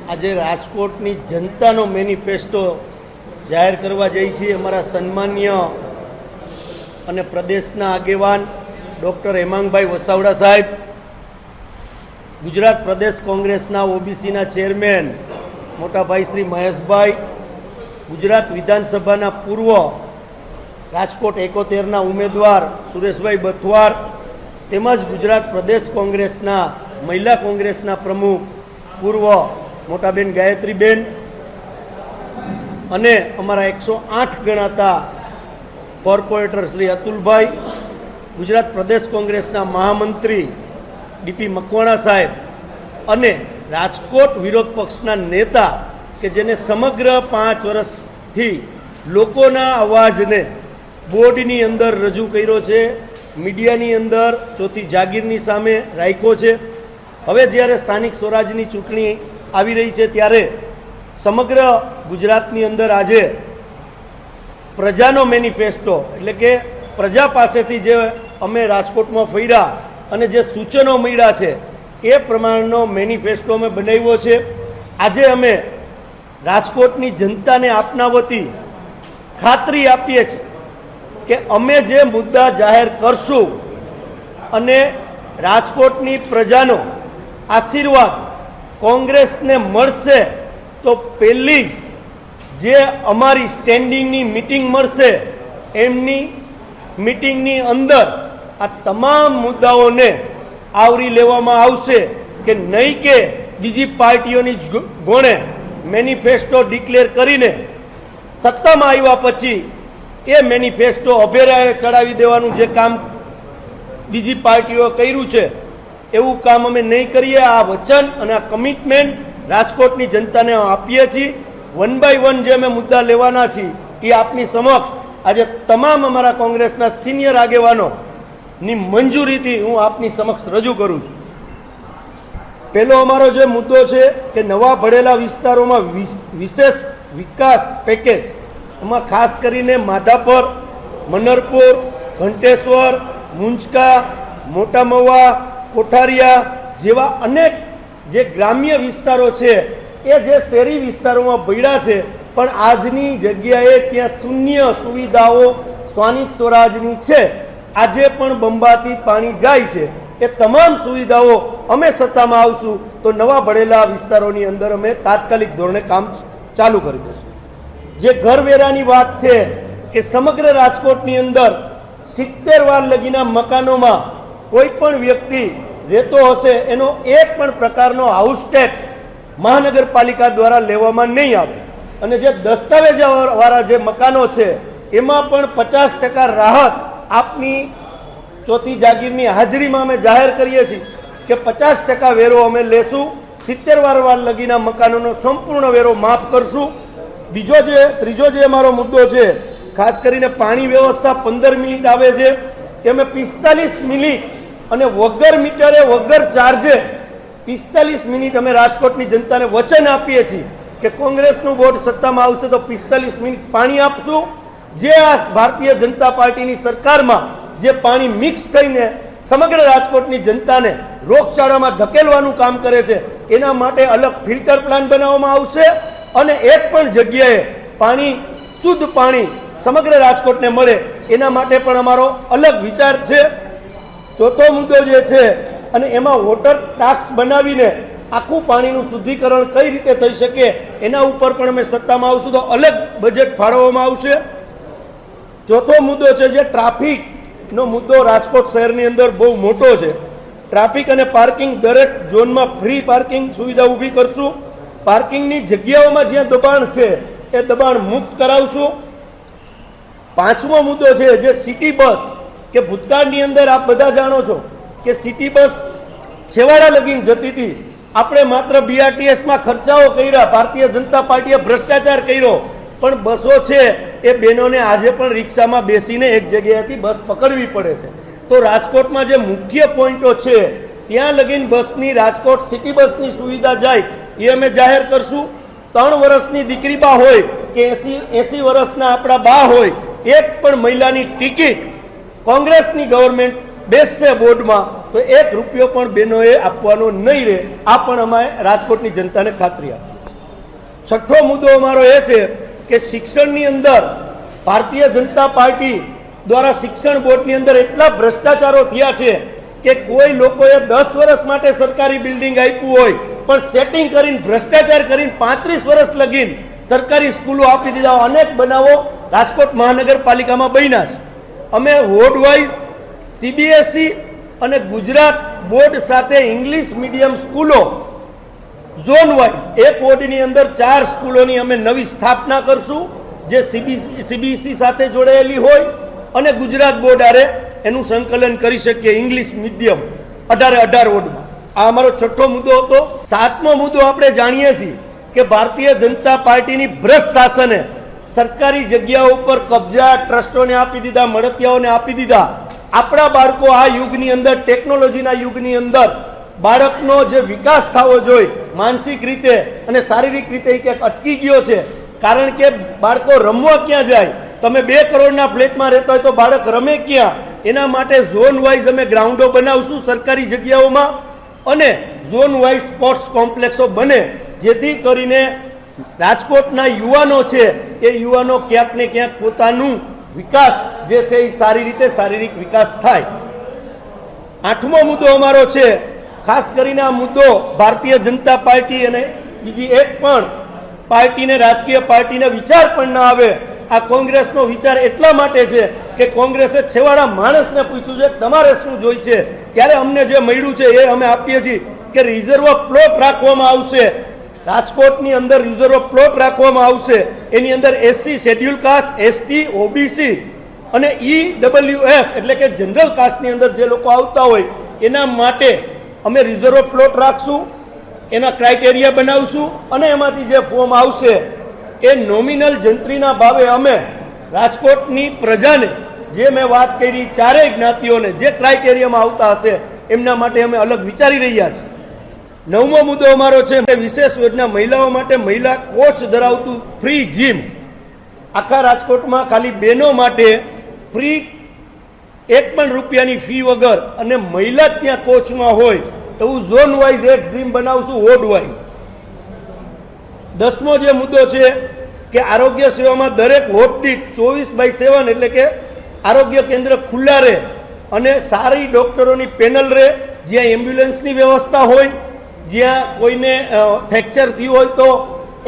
આજે રાજકોટની જનતાનો મેનિફેસ્ટો જાહેર કરવા જઈ છીએ। અમારા સન્માન્ય અને પ્રદેશના આગેવાન ડૉક્ટર હેમાંગભાઈ વસાવડા સાહેબ, ગુજરાત પ્રદેશ કોંગ્રેસના ઓબીસીના ચેરમેન મોટાભાઈ શ્રી મહેશભાઈ, ગુજરાત વિધાનસભાના પૂર્વ રાજકોટ 71ના ઉમેદવાર સુરેશભાઈ બથવાર, તેમજ ગુજરાત પ્રદેશ કોંગ્રેસના મહિલા કોંગ્રેસના પ્રમુખ પૂર્વ મોટાબેન ગાયત્રીબેન અને અમારા 108 ગણાતા કોર્પોરેટર શ્રી અતુલભાઈ, ગુજરાત પ્રદેશ કોંગ્રેસના મહામંત્રી ડીપી મકવાણા સાહેબ અને રાજકોટ વિરોધ પક્ષના નેતા કે જેને સમગ્ર 5 વર્ષથી લોકોના અવાજને બોર્ડની અંદર રજૂ કર્યો છે, મીડિયાની અંદર ચોથી જાગીરની સામે રાખ્યો છે। હવે જ્યારે સ્થાનિક સ્વરાજની ચૂંટણી આવી રહી છે ત્યારે સમગ્ર ગુજરાતની અંદર આજે પ્રજાનો મેનિફેસ્ટો એટલે કે પ્રજા પાસેથી જે અમે રાજકોટમાં ફર્યા અને જે સૂચનો મળ્યા છે એ પ્રમાણનો મેનિફેસ્ટો અમે બનાવ્યો છે। આજે અમે રાજકોટની જનતાને આપના વતી ખાતરી આપીએ છીએ કે અમે જે મુદ્દા જાહેર કરશું અને રાજકોટની પ્રજાનો આશીર્વાદ કોંગ્રેસને મળશે તો પહેલી જ જે અમારી સ્ટેન્ડિંગની મિટિંગ મળશે એમની મિટિંગની અંદર આ તમામ મુદ્દાઓને આવરી લેવામાં આવશે કે નહીં કે બીજી પાર્ટીઓની ગોણે મેનિફેસ્ટો ડિક્લેર કરીને સત્તામાં આવ્યા પછી એ મેનિફેસ્ટો અભેરાએ ચડાવી દેવાનું જે કામ બીજી પાર્ટીઓએ કર્યું છે એવું કામ અમે નહીં કરીએ। આ વચન અને આ કમિટમેન્ટ રાજકોટની જનતાને આપીએ છીએ। 1 બાય 1 જે અમે મુદ્દા લેવાના છીએ એ આપની સમક્ષ આજે તમામ અમારા કોંગ્રેસના સિનિયર આગેવાનોની મંજૂરીથી હું આપની સમક્ષ રજૂ કરું છું। પહેલો અમારો જે મુદ્દો છે કે નવા ભળેલા વિસ્તારોમાં વિશેષ વિકાસ પેકેજ, એમાં ખાસ કરીને માધાપર, મનરપુર, ઘંટેશ્વર, મુંજકા, મોટા મવા, કોઠારિયા જેવા અનેક જે ગ્રામ્ય વિસ્તારો છે એ જે શહેરી વિસ્તારોમાં ભળ્યા છે પણ આજની જગ્યાએ ત્યાં શૂન્ય સુવિધાઓ સ્થાનિક સ્વરાજની છે, આજે પણ બંબાથી પાણી જાય છે, એ તમામ સુવિધાઓ અમે સત્તામાં આવશું તો નવા ભળેલા વિસ્તારોની અંદર અમે તાત્કાલિક ધોરણે કામ ચાલુ કરી દઈશું। જે ઘરવેરાની વાત છે કે સમગ્ર રાજકોટની અંદર 70 વાર લગીના મકાનોમાં કોઈ પણ વ્યક્તિ રહેતો હશે એનો એક પણ પ્રકારનો હાઉસ ટેક્સ મહાનગરપાલિકા દ્વારા લેવામાં નહીં આવે અને જે દસ્તાવેજવાળા જે મકાનો છે એમાં પણ 50% રાહત આપની ચોથી જાગીરની હાજરીમાં અમે જાહેર કરીએ છીએ કે 50% વેરો અમે લેશું। 70 વાર લગીના મકાનોનો સંપૂર્ણ વેરો માફ કરશું। ત્રીજો જે અમારો મુદ્દો છે ખાસ કરીને પાણી વ્યવસ્થા 15 મિનિટ આવે છે કે અમે 45 મિનિટ અને વગર મીટરે વગર ચાર્જે 45 મિનિટ અમે રાજકોટની જનતાને વચન આપીએ છીએ કે કોંગ્રેસનું બોર્ડ સત્તામાં આવશે તો 45 મિનિટ પાણી આપશું। જે આ ભારતીય જનતા પાર્ટીની સરકારમાં જે પાણી મિક્સ થઈને સમગ્ર રાજકોટની જનતાને રોગચાળામાં ધકેલવાનું કામ કરે છે એના માટે અલગ ફિલ્ટર પ્લાન્ટ બનાવવામાં આવશે અને એક પણ જગ્યાએ પાણી શુદ્ધ પાણી સમગ્ર રાજકોટને મળે એના માટે પણ અમારો અલગ વિચાર છે। ચોથો મુદ્દો જે છે અને એમાં વોટર ટાક્સ બનાવીને આખું પાણીનું શુદ્ધિકરણ કઈ રીતે થઈ શકે એના ઉપર પણ અમે સત્તામાં આવશું તો અલગ બજેટ ફાળવવામાં આવશે। ચોથો મુદ્દો છે જે ટ્રાફિકનો મુદ્દો રાજકોટ શહેરની અંદર બહુ મોટો છે। ટ્રાફિક અને પાર્કિંગ દરેક ઝોનમાં ફ્રી પાર્કિંગ સુવિધા ઊભી કરશું। પાર્કિંગની જગ્યાઓમાં જ્યાં દબાણ છે એ દબાણ મુક્ત કરાવશું। પાંચમો મુદ્દો છે જે સિટી બસ કે ભૂતકાળની અંદર આપ બધા જાણો છો કે સિટી બસ છેવાડા લગીને જતી હતી, આપણે માત્ર BRTSમાં ખર્ચાઓ કર્યા, ભારતીય જનતા પાર્ટીએ ભ્રષ્ટાચાર કર્યો પણ બસો છે એ બહેનોને આજે પણ રિક્ષામાં બેસીને એક જગ્યાએથી બસ પકડવી પડે છે। તો રાજકોટમાં જે મુખ્ય પોઈન્ટો છે ત્યાં લગીને બસની રાજકોટ સિટી બસની સુવિધા જાય એ અમે જાહેર કરશું। 3 વર્ષની દીકરી બા હોય કે 80 વર્ષના આપણા બા હોય, એક પણ મહિલાની ટિકિટ કોંગ્રેસની ગવર્મેન્ટ બેસશે બોર્ડમાં તો 1 રૂપિયો પણ બહેનોએ આપવાનો નહીં રહે। આ પણ અમે રાજકોટની જનતાને ખાતરી આપી। છઠ્ઠો મુદ્દો અમારો એ છે કે શિક્ષણની અંદર ભારતીય જનતા પાર્ટી દ્વારા શિક્ષણ બોર્ડની અંદર એટલા ભ્રષ્ટાચારો થયા છે કે કોઈ લોકોએ 10 વર્ષ માટે સરકારી બિલ્ડિંગ આપ્યું હોય પણ સેટિંગ કરીને ભ્રષ્ટાચાર કરીને 35 વર્ષ લગીને સરકારી સ્કૂલો આપી દીધા. અનેક બનાવો રાજકોટ મહાનગરપાલિકામાં બન્યા છે. અમે વોર્ડ વાઇઝ સીબીએસઈ અને ગુજરાત બોર્ડ સાથે ઇંગ્લિશ મીડિયમ સ્કૂલો ઝોન વાઇઝ એક વોર્ડની અંદર 4 સ્કૂલોની અમે નવી સ્થાપના કરશું જે સીબીએસઈ સાથે જોડાયેલી હોય અને ગુજરાત બોર્ડ આરે એનું સંકલન કરી શકીએ ઇંગ્લિશ મીડિયમ 18 વોર્ડમાં. આ અમારો છઠ્ઠો મુદ્દો હતો. સાતમો મુદ્દો આપણે જાણીએ છીએ કે ભારતીય જનતા પાર્ટીની ભ્રષ્ટ શાસને સરકારી જગ્યાઓ ઉપર કબજા ટ્રસ્ટોને આપી દીધા, મળતિયાઓને આપી દીધા. આપણા બાળકો આ યુગની અંદર ટેકનોલોજીના યુગની અંદર બાળકનો જે વિકાસ થવો જોઈએ માનસિક રીતે અને શારીરિક રીતે એ ક્યાંક અટકી ગયો છે. કારણ કે બાળકો રમવા ક્યાં જાય? તમે 2 કરોડના ફ્લેટમાં રહેતા હોય તો બાળક રમે ક્યાં? એના માટે ઝોન વાઇઝ અમે ગ્રાઉન્ડો બનાવશું સરકારી જગ્યાઓમાં અને ઝોન વાઇઝ સ્પોર્ટ્સ કોમ્પ્લેક્સો બને જેથી કરીને રાજકોટના યુવાનો છે એ યુવાનો ક્યાંક ને ક્યાંક પોતાનું વિકાસ જે છે એ સારી રીતે શારીરિક વિકાસ થાય. 8મો મુદ્દો અમારો છે, ખાસ કરીને આ મુદ્દો ભારતીય જનતા પાર્ટી અને બીજી એક પણ પાર્ટીને રાજકીય પાર્ટીને વિચાર પણ ના આવે. આ કોંગ્રેસનો વિચાર એટલા માટે છે કે કોંગ્રેસે છેવાડા માણસને પૂછ્યું છે તમારે શું જોઈ છે ત્યારે અમને જે મળ્યું છે એ અમે આપીએ છીએ કે રિઝર્વ પ્લોટ રાખવામાં આવશે. રાજકોટની અંદર રિઝર્વ પ્લોટ રાખવામાં આવશે. એની અંદર SC schedule caste, ST, OBC અને ઈડબ્લ્યુએસ એટલે કે જનરલ કાસ્ટની અંદર જે લોકો આવતા હોય એના માટે અમે રિઝર્વ પ્લોટ રાખશું. એના ક્રાઇટેરિયા બનાવશું અને એમાંથી જે ફોર્મ આવશે એ નોમિનલ જંત્રીના ભાવે અમે રાજકોટની પ્રજાને જે મેં વાત કરી ચારેય જ્ઞાતિઓને જે ક્રાઇટેરિયામાં આવતા હશે એમના માટે અમે અલગ વિચારી રહ્યા છીએ. 9મો મુદ્દો અમારો છે વિશેષ યોજના મહિલાઓ માટે મહિલા કોચ ધરાવતું ફ્રી જીમ. આખા રાજકોટમાં ખાલી બહેનો માટે ફ્રી 1 પણ રૂપિયાની ફી વગર અને મહિલા ત્યાં કોચમાં હોય એવું ઝોન વાઇઝ એક જીમ બનાવશું વોર્ડ વાઇઝ. 10મો જે મુદ્દો છે કે આરોગ્ય સેવામાં દરેક વોર્ડ દીઠ 24/7 એટલે કે આરોગ્ય કેન્દ્ર ખુલ્લા રહે અને સારી ડોક્ટરોની પેનલ રહે, જ્યાં એમ્બ્યુલન્સની વ્યવસ્થા હોય, જ્યાં કોઈને ફ્રેક્ચર થયું હોય તો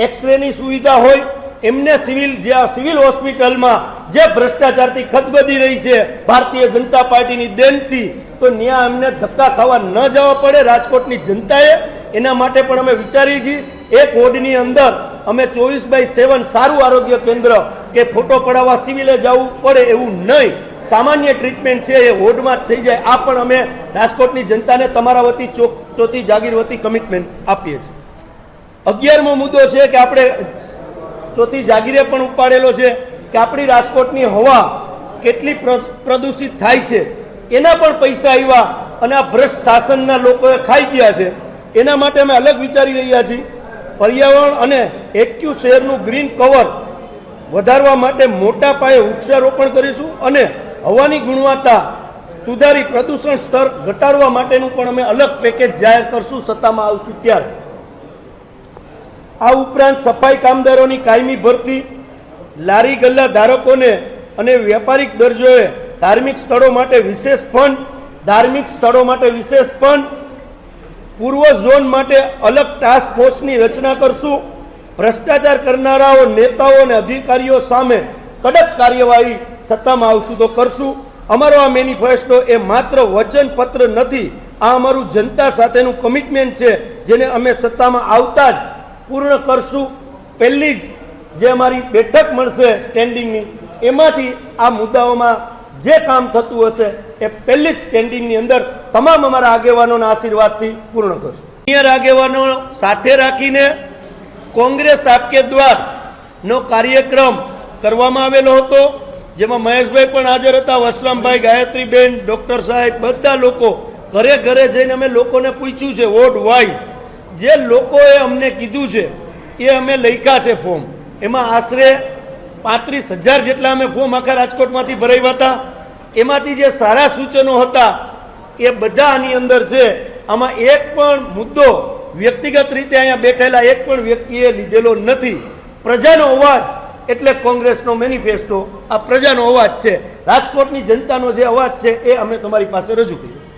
એક્સરેની સુવિધા હોય. એમને સિવિલ હોસ્પિટલમાં જે ભ્રષ્ટાચારથી ખતબદી રહી છે ભારતીય જનતા પાર્ટીની દેનથી, તો ત્યાં એમને ધક્કા ખાવા ન જવા પડે રાજકોટની જનતાએ. એના માટે પણ અમે વિચારીએ છીએ એક વોર્ડની અંદર અમે 24/7 સારું આરોગ્ય કેન્દ્ર કે ફોટો પડાવવા સિવિલે જવું પડે એવું નહીં, સામાન્ય ટ્રીટમેન્ટ છે એ વોર્ડમાં જ થઈ જાય. આ પણ અમે રાજકોટની જનતાને તમારા વતી ચોથી જાગીર વતી કમિટમેન્ટ આપીએ છીએ. 11મો મુદ્દો છે કે આપણે ચોથી જાગીરે પણ ઉપાડેલો છે કે આપણી રાજકોટની હવા કેટલી પ્રદૂષિત થાય છે એના પણ પૈસા આવ્યા અને આ ભ્રષ્ટ શાસનના લોકોએ ખાઈ ગયા છે. એના માટે અમે અલગ વિચારી રહ્યા છીએ. પર્યાવરણ અને એક્યુ શહેરનું ગ્રીન કવર વધારવા માટે મોટા પાયે વૃક્ષારોપણ કરીશું અને હવાની ગુણવત્તા સુધારી પ્રદૂષણ સ્તર ઘટાડવા માટેનું પણ અમે અલગ પેકેજ જાહેર કરશું સત્તામાં આવશું ત્યારે. આ ઉપરાંત સફાઈ કામદારોની કાયમી ભરતી, લારી ગલ્લા ધારકોને અને વ્યાપારિક દરજ્જોએ ધાર્મિક સ્થળો માટે વિશેષ ફંડ, પૂર્વ ઝોન માટે અલગ ટાસ્ક ફોર્સની રચના કરશું. ભ્રષ્ટાચાર કરનારાઓ નેતાઓ અને અધિકારીઓ સામે કડક કાર્યવાહી સત્તામાં આવશું તો કરશું. અમારો આ મેનિફેસ્ટો એ માત્ર વચનપત્ર નથી, આ અમારું જનતા સાથેનું કમિટમેન્ટ છે જેને અમે સત્તામાં આવતા જ પૂર્ણ કરશું. પહેલી જ જે અમારી બેઠક મળશે સ્ટેન્ડિંગની એમાંથી આ મુદ્દાઓમાં જે કામ થતું હશે એ પહેલી જ સ્ટેન્ડિંગની અંદર તમામ અમારા આગેવાનોના આશીર્વાદથી પૂર્ણ કરશું. સિનિયર આગેવાનો સાથે રાખીને કોંગ્રેસ આપકે દ્વારનો કાર્યક્રમ કરવામાં આવેલો હતો, જેમાં મહેશભાઈ પણ હાજર હતા, વસરામભાઈ, ગાયત્રીબેન, ડૉક્ટર સાહેબ, બધા લોકો ઘરે ઘરે જઈને અમે લોકોને પૂછ્યું છે વોર્ડ વાઇઝ. જે લોકોએ અમને કીધું છે એ અમે લખ્યા છે ફોર્મ. એમાં આશરે 35,000 જેટલા અમે ફોર્મ આખા રાજકોટમાંથી ભરાવ્યા હતા. એમાંથી જે સારા સૂચનો હતા એ બધા આની અંદર છે. આમાં એક પણ મુદ્દો વ્યક્તિગત રીતે અહીંયા બેઠેલા એક પણ વ્યક્તિએ લીધેલો નથી. પ્રજાનો અવાજ એટલે કોંગ્રેસનો મેનિફેસ્ટો આ પ્રજાનો અવાજ છે. રાજકોટની જનતાનો જે અવાજ છે એ અમે તમારી પાસે રજૂ કર્યો.